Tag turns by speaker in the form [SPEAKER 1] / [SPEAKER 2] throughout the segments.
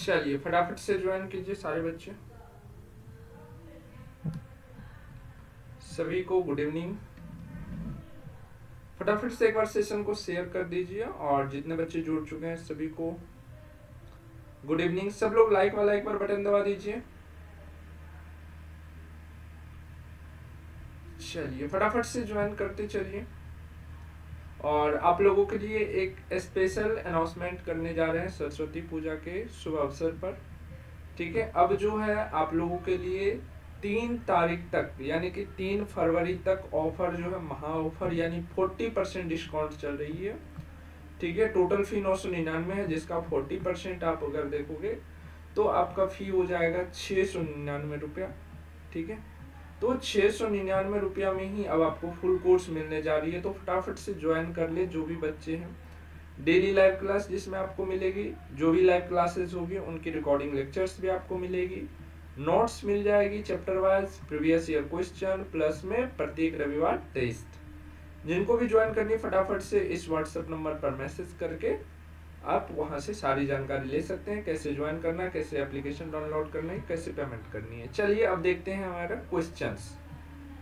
[SPEAKER 1] चलिए फटाफट से ज्वाइन कीजिए सारे बच्चे। सभी को गुड इवनिंग। फटाफट से एक बार सेशन को शेयर कर दीजिए और जितने बच्चे जुड़ चुके हैं सभी को गुड इवनिंग। सब लोग लाइक वाला एक बार बटन दबा दीजिए। चलिए फटाफट से ज्वाइन करते चलिए। और आप लोगों के लिए एक स्पेशल अनाउंसमेंट करने जा रहे हैं सरस्वती पूजा के शुभ अवसर पर। ठीक है, अब जो है आप लोगों के लिए 3 तारीख तक यानी कि 3 फरवरी तक ऑफर जो है महा ऑफर यानी 40% डिस्काउंट चल रही है। ठीक है, टोटल फी 999 है, जिसका 40% आप अगर देखोगे तो आपका फी हो जाएगा 699 रुपया। ठीक है, तो 699 रुपया में ही अब आपको फुल कोर्स मिलने जा रही है। तो फटाफट से ज्वाइन कर ले जो भी बच्चे हैं। डेली लाइव क्लास जिसमें आपको मिलेगी, जो भी लाइव क्लासेस होगी उनकी रिकॉर्डिंग लेक्चर्स भी आपको मिलेगी, नोट्स मिल जाएगी chapter wise, previous year question plus में प्रत्येक रविवार टेस्ट। जिनको भी ज्वाइन करनी फटाफट से इस व्हाट्सएप नंबर पर मैसेज करके आप वहां से सारी जानकारी ले सकते हैं, कैसे ज्वाइन करना है, कैसे एप्लीकेशन डाउनलोड करना है, कैसे पेमेंट करनी है। चलिए अब देखते हैं हमारा क्वेश्चंस।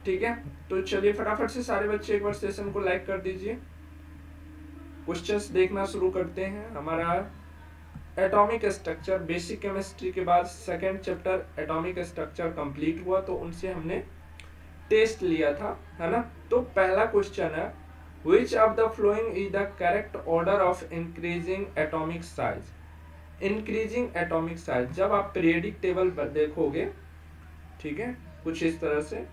[SPEAKER 1] ठीक है, तो चलिए फटाफट से सारे बच्चे एक बार सेशन को लाइक कर दीजिए। क्वेश्चंस देखना शुरू करते हैं। हमारा एटॉमिक स्ट्रक्चर बेसिक केमिस्ट्री के बाद second chapter atomic structure complete हुआ, तो उनसे हमने टेस्ट लिया था, है ना। तो पहला क्वेश्चन है Which of the following is the correct order of increasing atomic size? Increasing atomic size जब आप पीरियडिक टेबल पर देखोगे, ठीक है, कुछ इस तरह से,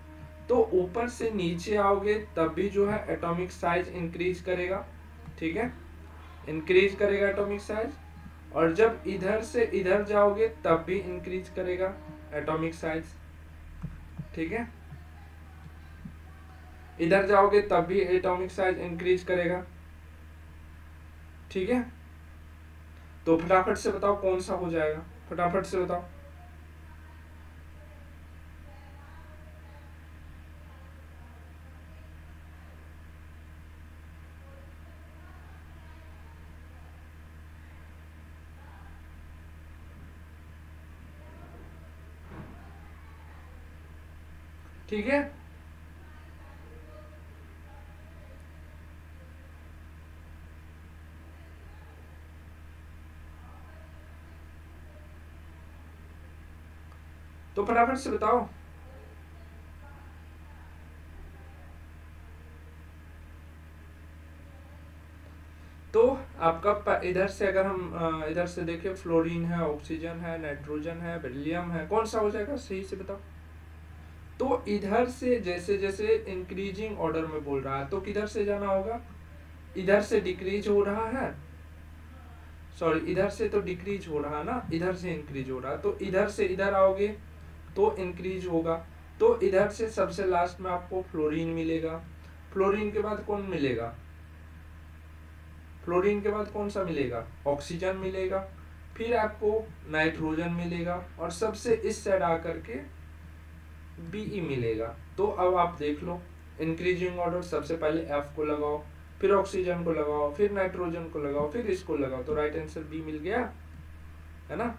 [SPEAKER 1] तो ऊपर से नीचे आओगे तब भी जो है एटॉमिक साइज इंक्रीज करेगा। ठीक है, इंक्रीज करेगा एटॉमिक साइज। और जब इधर से इधर जाओगे तब भी इंक्रीज करेगा एटॉमिक साइज। ठीक है, इधर जाओगे तब भी एटॉमिक साइज इंक्रीज करेगा। ठीक है, तो फटाफट से बताओ कौन सा हो जाएगा, फटाफट से बताओ। ठीक है, तो फटाफट से बताओ। तो आपका इधर से अगर हम इधर से देखें, फ्लोरीन है, ऑक्सीजन है, नाइट्रोजन है, बेरिलियम है, कौन सा हो जाएगा सही से बताओ। तो इधर से जैसे जैसे इंक्रीजिंग ऑर्डर में बोल रहा है तो किधर से जाना होगा, इधर से डिक्रीज हो रहा है, सॉरी इधर से तो डिक्रीज हो रहा है ना, इधर से इंक्रीज हो रहा है, तो इधर से इधर आओगे तो इंक्रीज होगा। तो इधर से सबसे लास्ट में आपको फ्लोरीन मिलेगा। फ्लोरीन के बाद कौन मिलेगा, फ्लोरीन के बाद कौन सा मिलेगा, ऑक्सीजन मिलेगा, फिर आपको नाइट्रोजन मिलेगा और सबसे इस साइड आकर के बीई मिलेगा। तो अब आप देख लो इंक्रीजिंग ऑर्डर, सबसे पहले एफ को लगाओ, फिर ऑक्सीजन को लगाओ, फिर नाइट्रोजन को लगाओ, फिर इसको लगाओ, तो राइट आंसर बी मिल गया, है ना।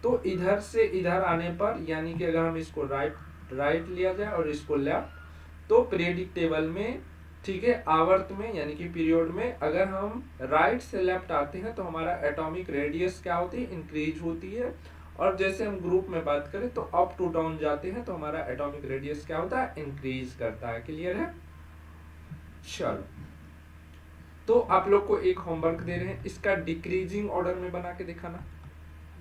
[SPEAKER 1] तो इधर से इधर आने पर यानी कि अगर हम इसको राइट लिया जाए और इसको लेफ्ट, तो पीरियडिक टेबल में, ठीक है, आवर्त में यानी कि पीरियड में अगर हम राइट से लेफ्ट आते हैं तो हमारा एटॉमिक रेडियस क्या होती है, इंक्रीज होती है। और जैसे हम ग्रुप में बात करें तो अप टू डाउन जाते हैं तो हमारा एटॉमिक रेडियस क्या होता है, इंक्रीज करता है। क्लियर है। चलो, तो आप लोग को एक होमवर्क दे रहे हैं, इसका डिक्रीजिंग ऑर्डर में बना के दिखाना,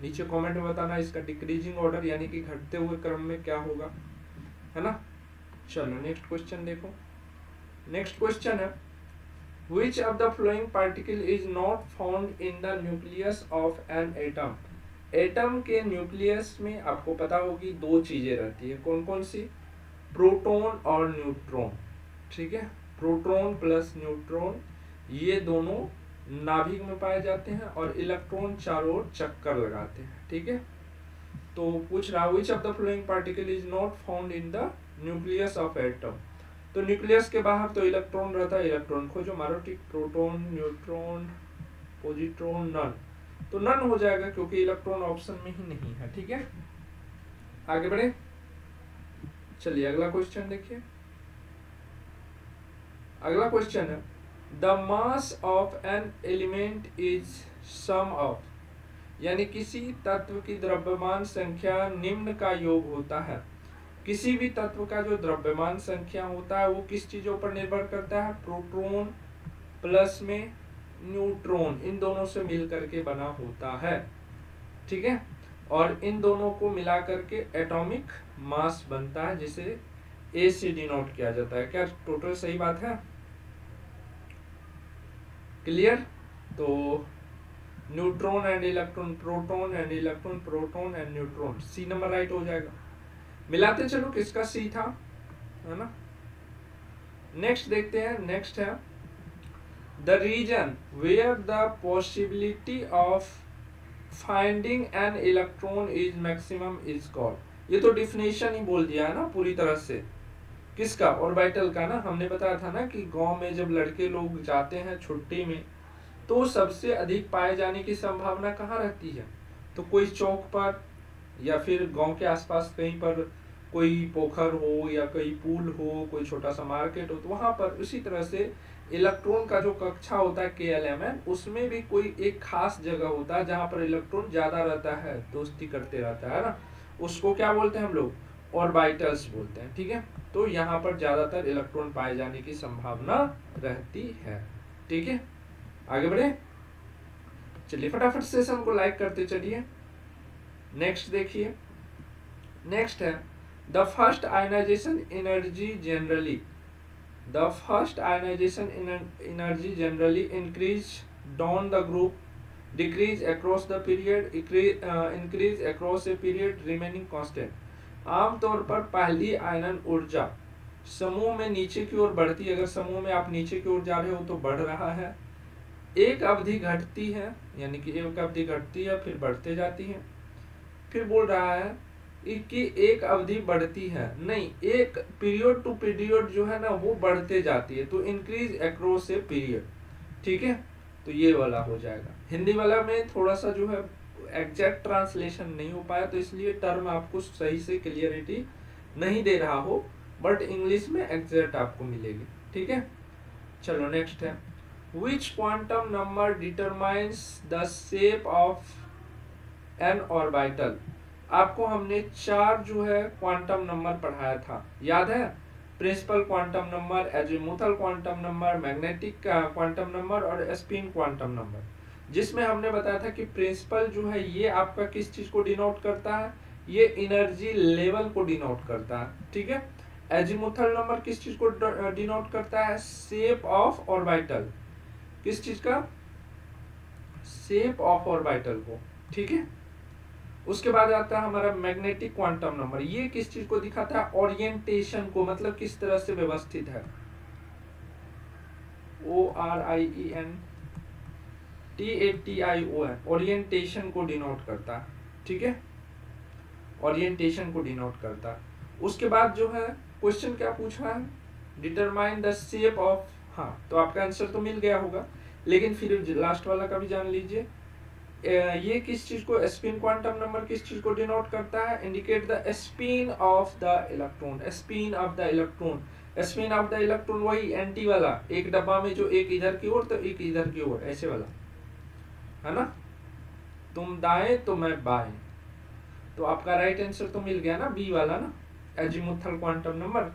[SPEAKER 1] नीचे कमेंट में बताना इसका डिक्रीजिंग ऑर्डर यानी कि घटते हुए क्रम में क्या होगा, है ना। चलो नेक्स्ट क्वेश्चन देखो। नेक्स्ट क्वेश्चन है Which of the following particle is not found in the nucleus of an atom? Atom के न्यूक्लियस में आपको पता होगी दो चीजें रहती है, कौन कौन सी, प्रोटॉन और न्यूट्रॉन। ठीक है, प्रोटॉन प्लस न्यूट्रॉन ये दोनों नाभिक में पाए जाते हैं और इलेक्ट्रॉन चारों ओर चक्कर लगाते हैं। ठीक है, तो पूछ रहा Which of the following particle is not found in the nucleus of atom? तो न्यूक्लियस के बाहर तो इलेक्ट्रॉन रहता है, इलेक्ट्रॉन खोजो मारो। ठीक, प्रोटॉन, न्यूट्रॉन, पॉजिट्रॉन, नन। तो नन हो जाएगा क्योंकि इलेक्ट्रॉन ऑप्शन में ही नहीं है। ठीक है, आगे बढ़े, चलिए अगला क्वेश्चन देखिए। अगला क्वेश्चन है the mass of an element is sum of, यानी किसी तत्व की द्रव्यमान संख्या निम्न का योग होता है। किसी भी तत्व का जो द्रव्यमान संख्या होता है वो किस चीजों पर निर्भर करता है, प्रोटॉन प्लस में न्यूट्रॉन, इन दोनों से मिल करके बना होता है। ठीक है, और इन दोनों को मिला करके एटॉमिक मास बनता है जिसे ए से डिनोट किया जाता है। क्या टोटल सही बात है? क्लियर? तो neutron and electron, proton and electron, proton and neutron, C number right हो जाएगा। मिलाते चलो किसका सी था, है ना। नेक्स्ट देखते हैं, नेक्स्ट है the region where the possibility of finding an electron is maximum is called. ये तो डिफिनेशन ही बोल दिया है ना पूरी तरह से, किसका, ऑर्बिटल का ना। हमने बताया था ना कि गांव में जब लड़के लोग जाते हैं छुट्टी में तो सबसे अधिक पाए जाने की संभावना कहाँ रहती है, तो कोई चौक पर या फिर गांव के आसपास कहीं पर कोई पोखर हो या कोई पुल हो, कोई छोटा सा मार्केट हो, तो वहां पर उसी तरह से इलेक्ट्रॉन का जो कक्षा होता है KLMN, उसमें भी कोई एक खास जगह होता है जहां पर इलेक्ट्रॉन ज्यादा रहता है, दोस्ती करते रहता है ना, उसको क्या बोलते हैं हम लोग, ऑर्बिटल्स बोलते हैं। ठीक है, तो यहाँ पर ज्यादातर इलेक्ट्रॉन पाए जाने की संभावना रहती है। ठीक है, आगे बढ़े, चलिए फटाफट सेशन को लाइक करते चलिए। नेक्स्ट देखिए, नेक्स्ट है the first ionisation energy generally, the first ionisation energy generally increase down the group, decrease across the period, increase across a period, remaining constant. आमतौर पर पहली आयनन ऊर्जा समूह में नीचे की ओर बढ़ती है, अगर समूह में आप नीचे की ओर जा रहे हो तो बढ़ रहा है, एक अवधि घटती है, यानी कि एक अवधि घटती है फिर बढ़ते जाती है। फिर बोल रहा है कि एक अवधि बढ़ती है, नहीं, एक पीरियड टू पीरियड जो है ना वो बढ़ते जाती है, तो इंक्रीज अक्रॉस ए पीरियड। ठीक है, तो ये वाला हो जाएगा। हिंदी वाला में थोड़ा सा जो है एग्जैक्ट ट्रांसलेशन नहीं हो पाया, तो इसलिए टर्म आपको सही से क्लियरिटी नहीं दे रहा हो, बट इंग्लिश में एग्जैक्ट आपको मिलेगी। ठीक है, चलो नेक्स्ट है Which quantum number determines the shape of an orbital? आपको हमने 4 जो है क्वांटम नंबर पढ़ाया था, याद है? Principal quantum number, azimuthal quantum number, magnetic quantum number और स्पिन क्वांटम नंबर, जिसमें हमने बताया था कि प्रिंसिपल जो है ये आपका किस चीज को डिनोट करता है, ये एनर्जी लेवल को डिनोट करता है। ठीक है, एजीमुथल नंबर किस चीज को डिनोट करता है, शेप ऑफ ऑर्बिटल, किस चीज का, शेप ऑफ ऑर्बिटल को। ठीक है, उसके बाद आता है हमारा मैग्नेटिक क्वांटम नंबर, ये किस चीज को दिखाता है, ओरिएंटेशन को, मतलब किस तरह से व्यवस्थित है, ORIENTATION, ओरिएंटेशन को डिनोट करता है। ठीक है, ओरिएंटेशन को डिनोट करता है। उसके बाद जो है क्वेश्चन क्या पूछा है, डिटरमाइन द शेप ऑफ, हाँ तो आपका आंसर तो मिल गया होगा, लेकिन फिर लास्ट वाला का भी जान लीजिए। ये किस चीज को, स्पिन क्वांटम नंबर किस चीज को डिनोट करता है, indicate the spin off the electron, spin off the electron, spin off the electron वही एंटी वाला, एक डब्बा में जो एक इधर की ओर तो एक इधर की ओर, ऐसे वाला है ना, तुम दाएं तो मैं बाएं, तो आपका राइट आंसर तो मिल गया ना, बी वाला ना, एजीमुथल क्वांटम नंबर,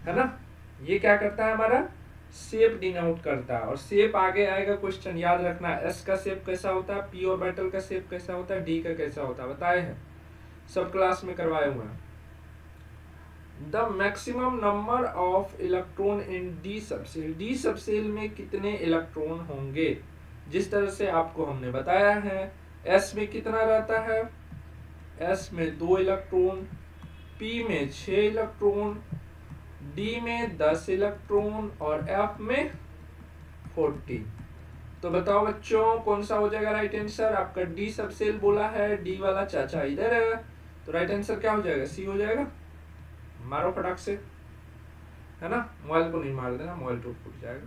[SPEAKER 1] है ना। ये क्या करता है, हमारा शेप डिनोट करता है, और शेप आगे आएगा क्वेश्चन, याद रखना, एस का शेप कैसा होता है, पी ऑर्बिटल का शेप कैसा होता है, डी का कैसा होता है, बताए हैं, सब क्लास में करवाए हुए हैं। The maximum number of electron in D subshell, D subshell में कितने इलेक्ट्रॉन होंगे, जिस तरह से आपको हमने बताया है, एस में कितना रहता है, एस में 2 इलेक्ट्रॉन, पी में 6 इलेक्ट्रॉन, डी में 10 इलेक्ट्रॉन और एफ में 40। तो बताओ बच्चों कौन सा हो जाएगा राइट आंसर, आपका डी सबसेल बोला है, डी वाला चाचा इधर है, तो राइट आंसर क्या हो जाएगा, सी हो जाएगा। मारो फटाक से, है ना, मोबाइल को नहीं मार देना, मोबाइल टूट फूट जाएगा।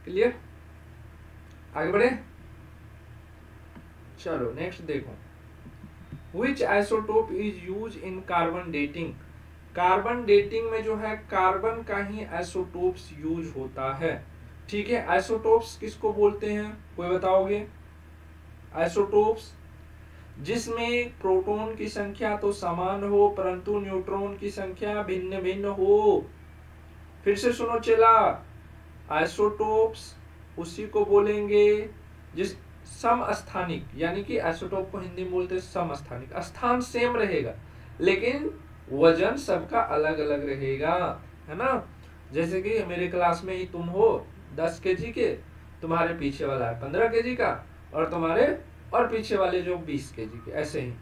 [SPEAKER 1] क्लियर, आगे बढ़े, चलो नेक्स्ट देखो, Which isotope is used in carbon dating. Carbon dating में जो है कार्बन का ही आइसोटोप्स यूज होता है। ठीक है, आइसोटोप्स किसको बोलते हैं, कोई बताओगे? आइसोटोप्स जिसमें प्रोटॉन की संख्या तो समान हो परंतु न्यूट्रॉन की संख्या भिन्न भिन्न हो। फिर से सुनो चला, आइसोटोप्स उसी को बोलेंगे जिस समस्थानिक, यानी कि आइसोटोप को हिंदी में बोलते हैं समस्थानिक, स्थान सेम रहेगा लेकिन वजन सबका अलग अलग रहेगा, है ना। जैसे कि मेरे क्लास में ही तुम हो 10 केजी के, तुम्हारे पीछे वाला है 15 केजी का, और तुम्हारे और पीछे वाले जो 20 केजी के, ऐसे ही।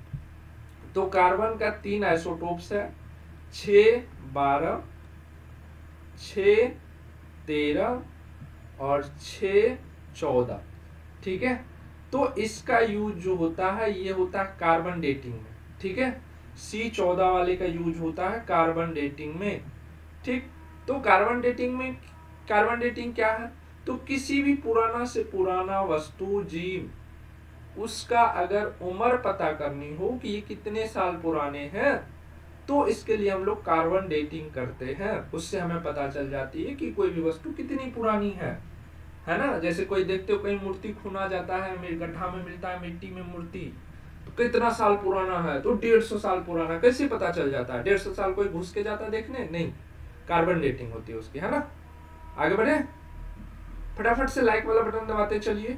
[SPEAKER 1] तो कार्बन का 3 आइसोटोप्स है, 6, 12, 6, 13 और 6, 14। ठीक है, तो इसका यूज जो होता है ये होता है कार्बन डेटिंग में। ठीक है, C14 वाले का यूज होता है कार्बन डेटिंग में। ठीक, तो कार्बन डेटिंग में, कार्बन डेटिंग क्या है, तो किसी भी पुराना से पुराना वस्तु जीव, उसका अगर उम्र पता करनी हो कि ये कितने साल पुराने हैं, तो इसके लिए हम लोग कार्बन डेटिंग करते हैं। उससे हमें पता चल जाती है कि कोई भी वस्तु कितनी पुरानी है ना। जैसे कोई देखते हो कहीं मूर्ति खुना जाता है, गड्ढा में मिलता है मिट्टी में मूर्ति, तो कितना साल पुराना है, तो 150 साल पुराना, कैसे पता चल जाता है? 150 साल कोई घुस के जाता है देखने? नहीं, कार्बन डेटिंग होती है उसकी, है ना। आगे बढ़े, फटाफट से लाइक वाला बटन दबाते चलिए।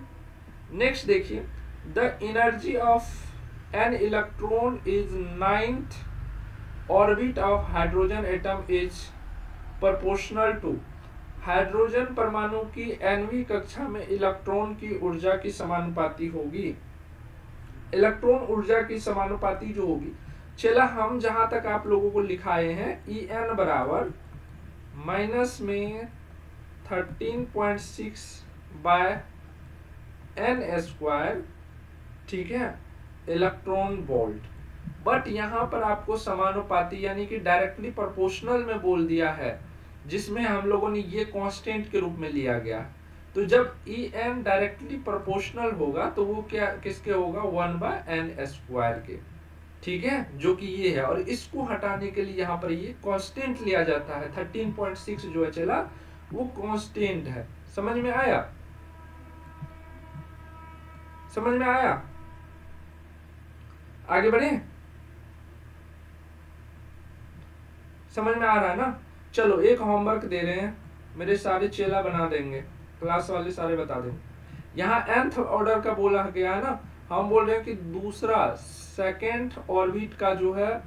[SPEAKER 1] नेक्स्ट देखिए, the energy of an electron is 9th orbit of hydrogen atom is proportional to. Hydrogen परमाणु की 9वीं कक्षा में इलेक्ट्रॉन की ऊर्जा की समानुपाती होगी। इलेक्ट्रॉन ऊर्जा की समानुपाती जो होगी, चला हम जहां तक आप लोगों को लिखाए हैं, En बराबर माइनस में 13.6 बाय n², ठीक है, इलेक्ट्रॉन वोल्ट। बट यहां पर आपको समानुपाती यानी कि डायरेक्टली प्रोपोर्शनल में बोल दिया है, जिसमें हम लोगों ने ये कांस्टेंट के रूप में लिया गया। तो जब En डायरेक्टली प्रोपोर्शनल होगा तो वो क्या किसके होगा, 1/n² के। ठीक है, जो कि ये है, और इसको हटाने के लिए यहाँ पर ये कांस्टेंट लिया जाता है। 13.6 जो है चला, वो कांस्टेंट है। समझ में आया? समझ में आया? आगे बढ़े, समझ में आ रहा है ना। चलो एक होमवर्क दे रहे हैं, मेरे सारे चेला बना देंगे, क्लास वाले सारे बता देंगे। यहाँ nth ऑर्डर का बोला गया है ना, हम बोल रहे हैं कि दूसरा सेकेंड ऑर्बिट का जो है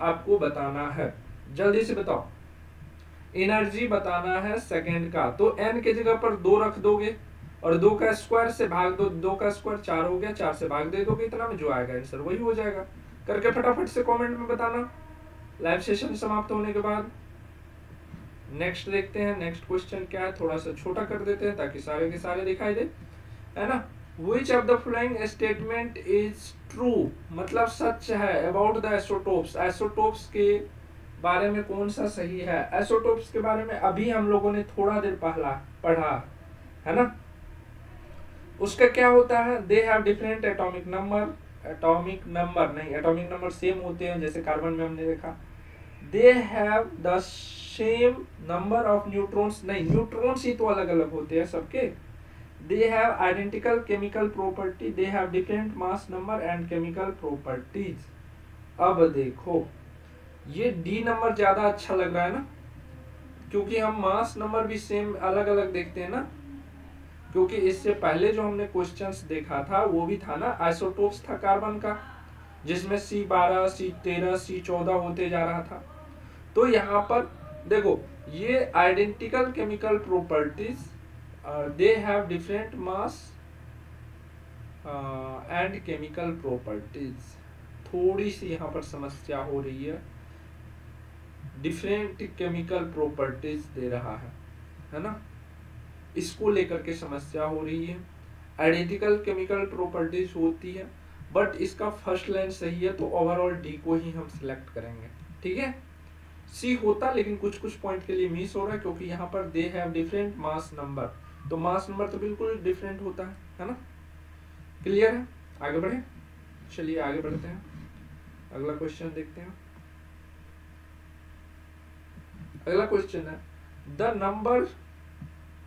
[SPEAKER 1] आपको बताना है। जल्दी से बताओ, एनर्जी बताना है सेकेंड का। तो n के जगह पर 2 रख दोगे और 2 का स्क्वायर से भाग दो, 2 का स्क्वायर 4 हो गया, 4 से भाग दे दोगे, इतना में जो आएगा आंसर वही हो जाएगा। करके फटाफट से कमेंट में बताना लाइव सेशन समाप्त होने के बाद। नेक्स्ट देखते हैं, नेक्स्ट क्वेश्चन क्या है, थोड़ा सा छोटा कर देते हैं ताकि सारे के सारे दिखाई दे, है ना। Which of the following statement is true, मतलब सच है, about the isotopes, आइसोटोप्स के बारे में कौन सा सही है। आइसोटोप्स के बारे में अभी हम लोगों ने थोड़ा देर पहला पढ़ा, है ना। उसका क्या होता है, they have different atomic number, atomic number नहीं, एटॉमिक नंबर सेम होते हैं, जैसे कार्बन में हमने देखा। They have the same number of neutrons, नहीं, न्यूट्रॉन्स ही तो अलग अलग होते हैं सबके। They have identical chemical property, they have different mass number and chemical properties. अब देखो, ये डी नंबर ज्यादा अच्छा लग रहा है ना, क्योंकि हम मास नंबर भी सेम अलग अलग देखते हैं ना। क्योंकि इससे पहले जो हमने क्वेश्चंस देखा था वो भी था ना, आइसोटोप्स था कार्बन का, जिसमें C12, C13, C14 होते जा रहा था। तो यहाँ पर देखो, ये identical chemical properties, they have different mass and chemical properties. थोड़ी सी यहाँ पर समस्या हो रही है, डिफरेंट केमिकल प्रॉपर्टीज दे रहा है ना, इसको लेकर के समस्या हो रही है। आइडेंटिकल केमिकल प्रॉपर्टीज होती है, बट इसका फर्स्ट लाइन सही है, तो ओवरऑल डी को ही हम सिलेक्ट करेंगे। ठीक है, सी होता लेकिन कुछ कुछ पॉइंट के लिए मिस हो रहा है, क्योंकि यहाँ पर they have different mass number, तो मास नंबर तो बिल्कुल डिफरेंट होता है ना। क्लियर है? आगे बढ़े, चलिए आगे बढ़ते हैं, अगला क्वेश्चन देखते हैं। अगला क्वेश्चन है the number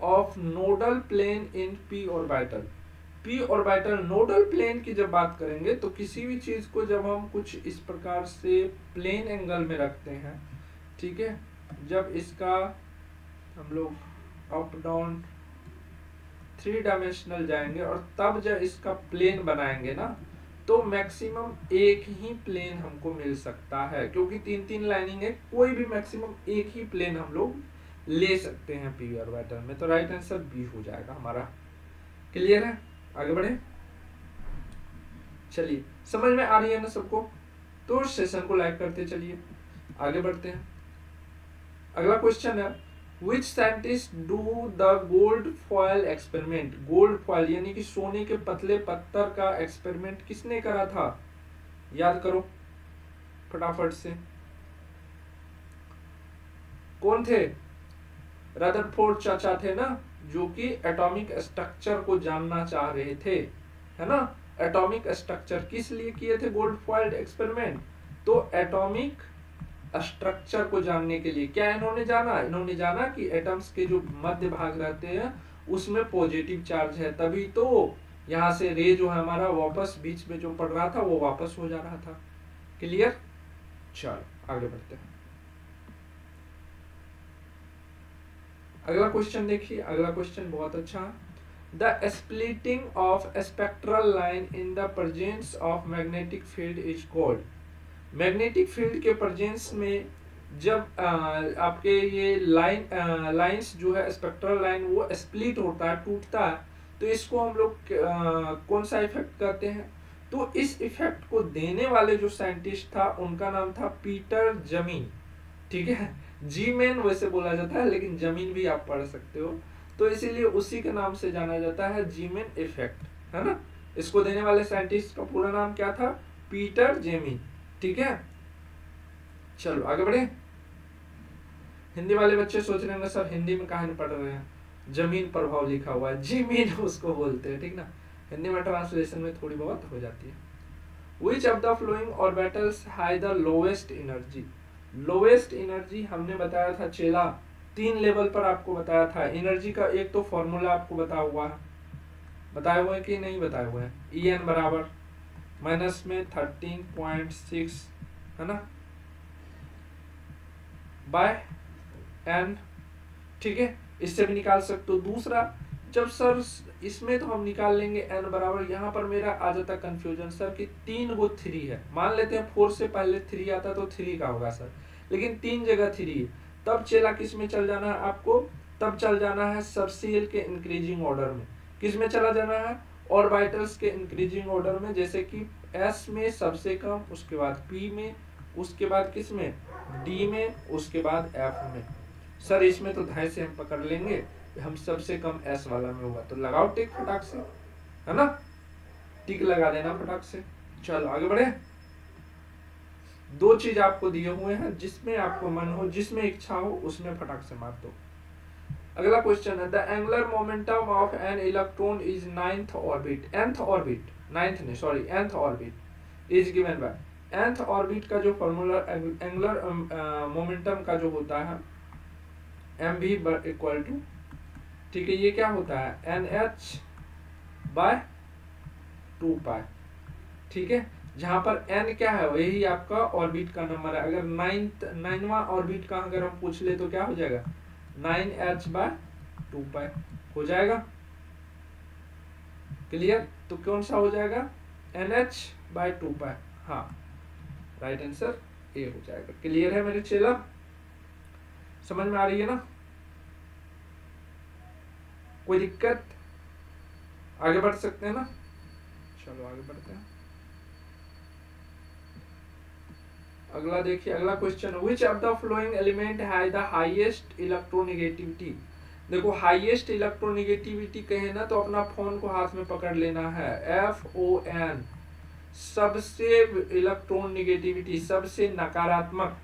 [SPEAKER 1] of nodal plane in p orbital. P orbital nodal plane की जब बात करेंगे तो किसी भी चीज को जब हम कुछ इस प्रकार से प्लेन एंगल में रखते हैं, ठीक है, जब इसका हम लोग अप डाउन 3 डायमेंशनल जाएंगे और तब जब इसका प्लेन बनाएंगे ना, तो मैक्सिमम एक ही प्लेन हमको मिल सकता है, क्योंकि 3-3 लाइनिंग है, कोई भी मैक्सिमम एक ही प्लेन हम लोग ले सकते हैं पी ऑर्बिटल में। तो राइट आंसर बी हो जाएगा हमारा। क्लियर है? आगे बढ़े, चलिए समझ में आ रही है ना सबको? तो सेशन को लाइक करते चलिए, आगे बढ़ते हैं। अगला क्वेश्चन है Which scientist do the gold foil experiment? Gold foil यानी कि सोने के पतले पत्थर का एक्सपेरिमेंट किसने करा था? याद करो फटाफट से, कौन थे? रदरफोर्ड चाचा थे ना, जो कि एटॉमिक स्ट्रक्चर को जानना चाह रहे थे, है ना। एटॉमिक स्ट्रक्चर किस लिए किए थे गोल्ड फॉइल्ड एक्सपेरिमेंट? तो एटॉमिक स्ट्रक्चर को जानने के लिए। क्या इन्होंने जाना? इन्होंने जाना कि एटम्स के जो मध्य भाग रहते हैं उसमें पॉजिटिव चार्ज है, तभी तो यहाँ से रे जो है हमारा वापस बीच में जो पड़ रहा था वो वापस हो जा रहा था। क्लियर? चलो आगे बढ़ते हैं। अगला क्वेश्चन देखिए, अगला क्वेश्चन बहुत अच्छा। The splitting of spectral line in the presence of magnetic field is called. Magnetic field के प्रेजेंस में जब आपके ये लाइंस जो है स्पेक्ट्रल लाइन वो स्प्लिट होता है, टूटता है, तो इसको हम लोग कौन सा इफेक्ट कहते हैं? तो इस इफेक्ट को देने वाले जो साइंटिस्ट था उनका नाम था पीटर जमीन। ठीक है, जीमेन वैसे बोला जाता है, लेकिन जमीन भी आप पढ़ सकते हो, तो इसीलिए उसी के नाम से जाना जाता है, जीमेन इफेक्ट, है ना। इसको देने वाले साइंटिस्ट का पूरा नाम क्या था? पीटर जेमिन। ठीक है, चलो आगे बढ़े। हिंदी वाले बच्चे सोच रहे हैं सर हिंदी में कहानी पढ़ रहे हैं, जमीन प्रभाव लिखा हुआ है, जीमीन उसको बोलते हैं, ठीक ना। हिंदी में ट्रांसलेशन में थोड़ी बहुत हो जाती है। Which of the flowing orbitals has the lowest energy? Lowest energy हमने बताया था चेला, 3 लेवल पर आपको बताया था एनर्जी का। एक तो फॉर्मूला आपको बताया हुआ है, बताए हुए कि नहीं बताए हुए हैं? En बराबर माइनस में 13.6 है ना, बाय n, ठीक है, इससे भी निकाल सकते हो। दूसरा, जब सर इसमें तो हम निकाल लेंगे n बराबर, यहाँ पर मेरा आ जाता कंफ्यूजन सर कि 3 गो 3 है, मान लेते हैं 4 से पहले 3 आता तो 3 का होगा सर, लेकिन 3 जगह 3 है, तब चेला किस में चल जाना है आपको? तब चल जाना है सबसेल के इंक्रीजिंग ऑर्डर में। किस में चला जाना है? ऑर्बिटल्स के इंक्रीजिंग ऑर्डर में, जैसे कि s में सबसे कम, उसके बाद p में, उसके बाद किस में? d में, उसके बाद f में। सर इसमें तो धाय से हम पकड़ लेंगे, हम सबसे कम s वाला में होगा, तो लगाओ टिक फटाक से, है ना, टिक लगा देना फटाक से। चलो आगे बढ़े। 2 चीज आपको दिए हुए हैं, जिसमें आपको मन हो, जिसमें इच्छा हो उसमें फटाक से मार दो। अगला क्वेश्चन है the angular momentum of an electron is nth orbit is given bye. nth orbit का जो फॉर्मूला एंगुलर मोमेंटम का जो होता है mv इक्वल टू, ठीक है, ये क्या होता है? nh/2π, ठीक है, जहां पर n क्या है वही आपका ऑर्बिट का नंबर है। अगर 9वां ऑर्बिट का अगर हम पूछ ले तो क्या हो जाएगा? 9h/2π हो जाएगा। क्लियर? तो कौन सा हो जाएगा? nh/2π। हाँ, राइट आंसर ए हो जाएगा। क्लियर है मेरे चेला? समझ में आ रही है ना? कोई दिक्कत? आगे बढ़ सकते हैं ना? चलो आगे बढ़ते हैं। अगला देखिए, अगला question, which of the flowing element has the highest electronegativity? देखो हाईएस्ट इलेक्ट्रोनेगेटिविटी कहे ना तो अपना फोन को हाथ में पकड़ लेना है, FON, सबसे इलेक्ट्रॉन नेगेटिविटी, सबसे नकारात्मक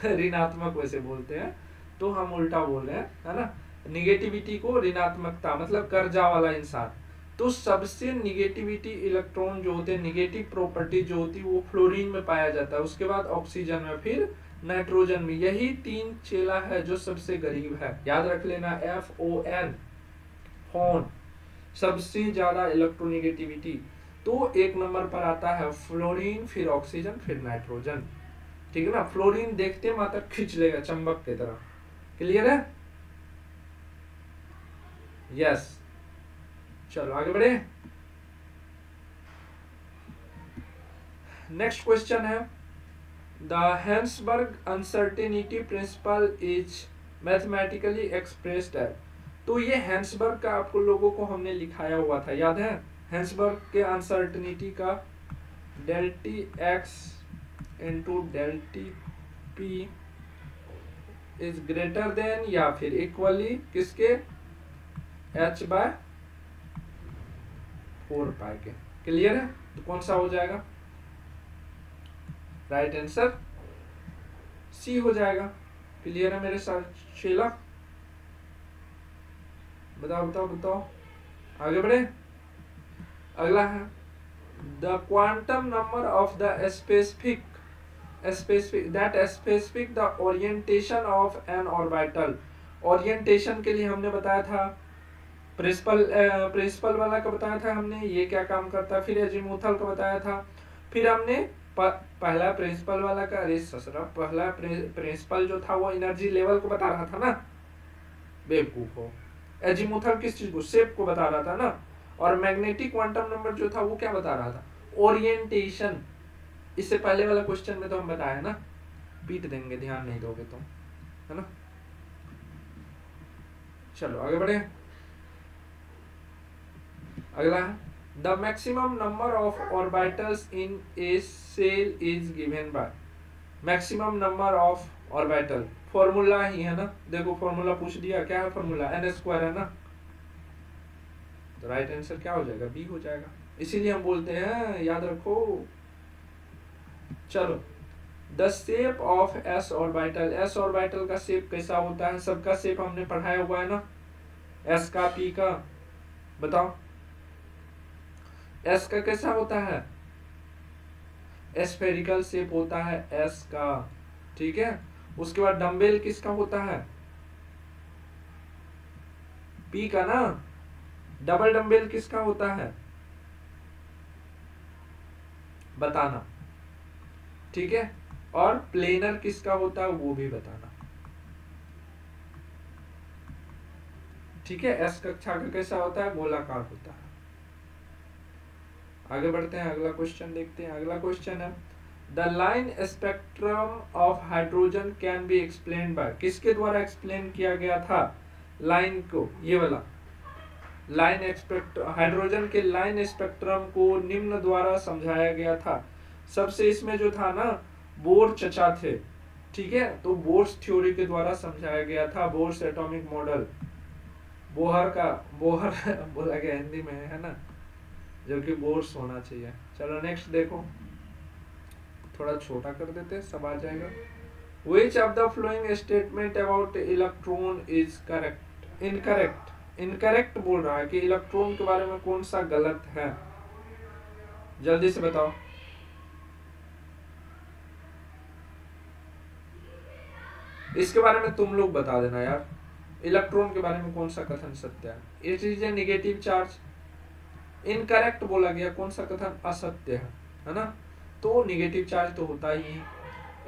[SPEAKER 1] ऋणात्मक वैसे बोलते हैं, तो हम उल्टा बोल रहे हैं, है ना। निगेटिविटी को ऋणात्मकता, मतलब कर्जा वाला इंसान। तो सबसे निगेटिविटी इलेक्ट्रॉन जो होते हैं, निगेटिव प्रॉपर्टी जो होती है वो फ्लोरीन में पाया जाता है, उसके बाद ऑक्सीजन में, फिर नाइट्रोजन में। यही तीन चेला है जो सबसे गरीब है, याद रख लेना, FON, फोन, सबसे ज्यादा इलेक्ट्रोनिगेटिविटी। तो एक नंबर पर आता है फ्लोरीन, फिर ऑक्सीजन, फिर नाइट्रोजन, ठीक है ना। फ्लोरीन देखते मात्र खींच लेगा चंबक की तरह, क्लियर है? यस, चलो आगे बढ़े। नेक्स्ट क्वेश्चन है, the Heisenberg uncertainty principle is mathematically expressed at. तो ये हेंसबर्ग का आपको लोगों को हमने लिखाया हुआ था, याद है? हेंसबर्ग के अनसर्टेनिटी का del T(x) into del T(p) is greater than या फिर इक्वली किसके, h/4 पाई के, क्लियर है? तो कौन सा हो जाएगा? राइट आंसर C हो जाएगा। क्लियर है मेरे साथ शेला? बताओ बताओ बताओ, आगे बढ़े। अगला है, the quantum number of the specific the orientation of N orbital. Orientation के लिए हमने बताया था, प्रिंसिपल वाला का बताया था हमने, ये क्या काम करता है, फिर एजीमुथल का बताया था, फिर हमने पहला प्रिंसिपल वाला का, अरे ससुरा, पहला प्रिंसिपल जो था वो एनर्जी लेवल को बता रहा था ना, बेवकूफ हो। एजीमुथल किस चीज को, शेप को बता रहा था ना, और मैग्नेटिक क्वांटम नंबर जो था वो क्या बता रहा था, ओरिएंटेशन। इससे पहले वाला क्वेश्चन में तो हम बताया ना, पीट देंगे ध्यान नहीं दोगे तुम, है ना। चलो आगे बढ़े। अगला है, the maximum number of orbitals in a cell is given by. Maximum number of orbital formula ही है ना, देखो फॉर्मूला पूछ दिया, क्या है फॉर्मूला, n² है ना। तो राइट आंसर क्या हो जाएगा, B हो जाएगा, इसीलिए हम बोलते हैं, याद रखो। चलो, the shape of s orbital. s orbital का शेप कैसा होता है, सबका शेप हमने पढ़ाया हुआ है ना, s का, p का, बताओ s का कैसा होता है, स्फेरिकल शेप होता है s का, ठीक है। उसके बाद डम्बेल किसका होता है, p का ना। डबल डम्बेल किसका होता है, बताना, ठीक है। और प्लेनर किसका होता है वो भी बताना, ठीक है। एस कक्षा का कैसा होता है, गोलाकार होता है। आगे बढ़ते हैं, अगला क्वेश्चन देखते हैं। अगला क्वेश्चन है, the line spectrum of hydrogen can be explain by. किसके द्वारा एक्सप्लेन किया गया था लाइन को, ये वाला लाइन हाइड्रोजन के लाइन स्पेक्ट्रम को निम्न द्वारा समझाया गया था। सबसे इसमें जो था ना, बोर चचा थे, ठीक है। तो बोर्स थ्योरी के द्वारा समझाया गया था, बोर्स एटॉमिक मॉडल, बोहर का, बोहर बोला गया हिंदी में, है ना, जबकि बोर्स होना चाहिए। चलो नेक्स्ट देखो, थोड़ा छोटा कर देते, सब आ जाएगा। Which of the following statement about electron is correct? Incorrect, incorrect बोल रहा है कि इलेक्ट्रॉन के बारे में कौन सा गलत है, जल्दी से बताओ। इसके बारे में तुम लोग बता देना यार, इलेक्ट्रॉन के बारे में कौन सा कथन सत्य है। It is a negative charge, incorrect बोला गया, कौन सा कथन असत्य है ना। तो नेगेटिव चार्ज तो होता ही है।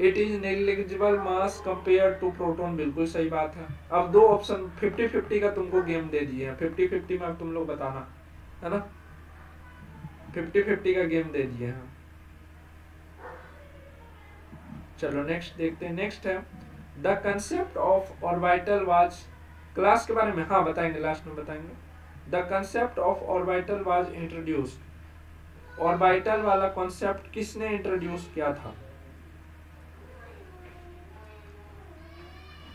[SPEAKER 1] It is negligible mass compare to proton, बिल्कुल सही बात है। अब दो ऑप्शन 50-50 का तुमको गेम दे दिए हैं, 50-50 में अब तुम लोग बताना, है ना, 50-50 का गेम दे दिए हैं। चलो नेक्स्ट देखते हैं। नेक्स्ट है, the concept of orbital was, class के बारे में हाँ बताएंगे, लास्ट में बताएंगे। The concept of orbital was introduced. Orbital वाला कॉन्सेप्ट किसने इंट्रोड्यूस किया था,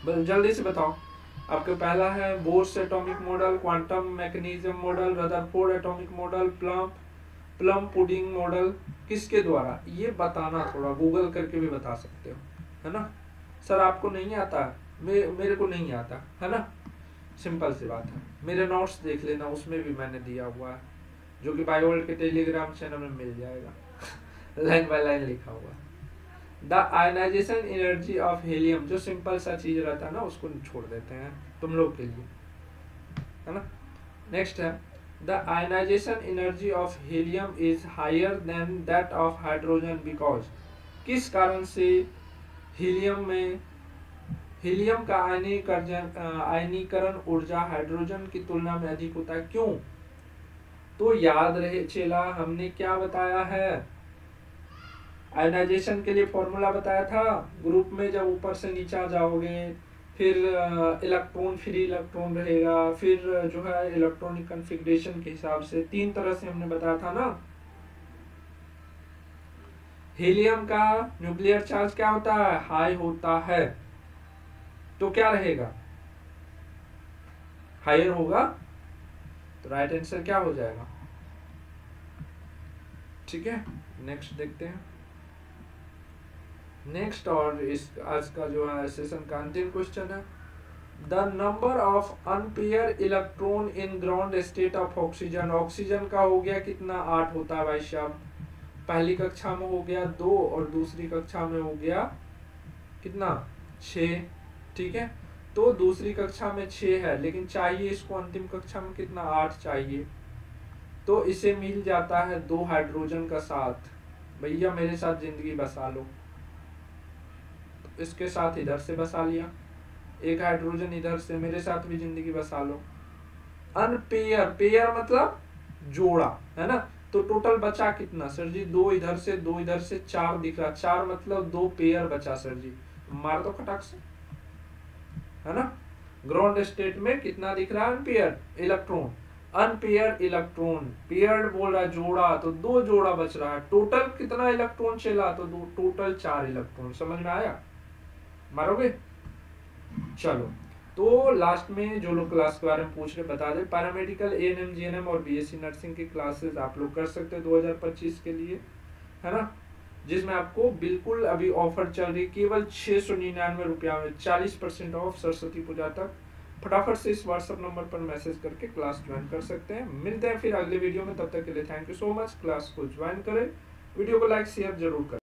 [SPEAKER 1] जल्दी से बताओ। आपके पहला है Bohr's atomic model, quantum mechanism model, Rutherford atomic model, plum pudding model, किसके द्वारा, ये बताना। थोड़ा गूगल करके भी बता सकते हो, है ना। सर आपको नहीं आता, मेरे को नहीं आता, है ना। सिंपल सी बात है, मेरे नोट्स देख लेना, उसमें भी मैंने दिया हुआ है, जो कि बायोवर्ल्ड के टेलीग्राम चैनल में मिल जाएगा। लाइन बाय लाइन लिखा हुआ है। The ionisation energy of helium, जो सिंपल सा चीज रहता है ना उसको छोड़ देते हैं तुम लोग के लिए, है ना। नेक्स्ट है the ionisation energy of helium is higher than that of hydrogen because, किस कारण से हीलियम का आयनीकरण ऊर्जा हाइड्रोजन की तुलना में अधिक होता है, क्यों? तो याद रहे चेला, हमने क्या बताया है, आयनाइजेशन के लिए फॉर्मूला बताया था ग्रुप में, जब ऊपर से नीचा जाओगे फिर इलेक्ट्रॉन फ्री इलेक्ट्रॉन रहेगा, फिर जो है इलेक्ट्रॉनिक कॉन्फ़िगरेशन के हिसाब से 3 तरह से हमने बताया था ना। हीलियम का न्यूक्लियर चार्ज क्या होता है, हाई होता है, तो क्या रहेगा, हायर होगा, तो राइट आंसर क्या हो जाएगा। ठीक है, नेक्स्ट देखते हैं। नेक्स्ट और इस आज का जो है सेशन का अंतिम क्वेश्चन है, the number of unpaired electron in ground state of oxygen, oxygen का हो गया कितना, 8 होता है भाई साहब, पहली कक्षा में हो गया 2 और दूसरी कक्षा में हो गया कितना, 6। ठीक है, तो दूसरी कक्षा में 6 है, लेकिन चाहिए इसको अंतिम कक्षा में कितना, 8 चाहिए, तो इसे मिल जाता है 2 हाइड्रोजन का साथ। भैया मेरे साथ जिंदगी बसा लो, तो इसके साथ इधर से बसा लिया, एक हाइड्रोजन इधर से, मेरे साथ भी जिंदगी बसा लो। अनपेयर, पेयर मतलब जोड़ा, है ना, तो टोटल बचा कितना सर जी, 2 इधर से 2 इधर से, 4 दिख रहा, 4 मतलब 2 पेयर बचा सर जी, मार दो खटाक से, है ना। ग्राउंड स्टेट में कितना दिख रहा है, unpaired electron, unpaired electron, pair बोल रहा है जोड़ा, तो 2 जोड़ा बच रहा है, टोटल कितना इलेक्ट्रॉन चला, तो टोटल 4 इलेक्ट्रॉन, समझ में आया, मारोगे। चलो, तो लास्ट में जो लोग क्लास के बारे में पूछ रहे बता दे, पैरामेडिकल एएनएम जीएनएम और बीएससी नर्सिंग की क्लासेस आप लोग कर सकते हैं 2025 के लिए, है ना, जिसमें आपको बिल्कुल अभी ऑफर चल रही, केवल 699 रुपया में 40% ऑफ सरस्वती पूजा तक। फटाफट से इस व्हाट्सएप नंबर पर मैसेज करके क्लास ज्वाइन कर सकते हैं। मिलते हैं फिर अगले वीडियो में, तब तक के लिए thank you so much. Class को ज्वाइन करें, वीडियो को लाइक शेयर जरूर करें।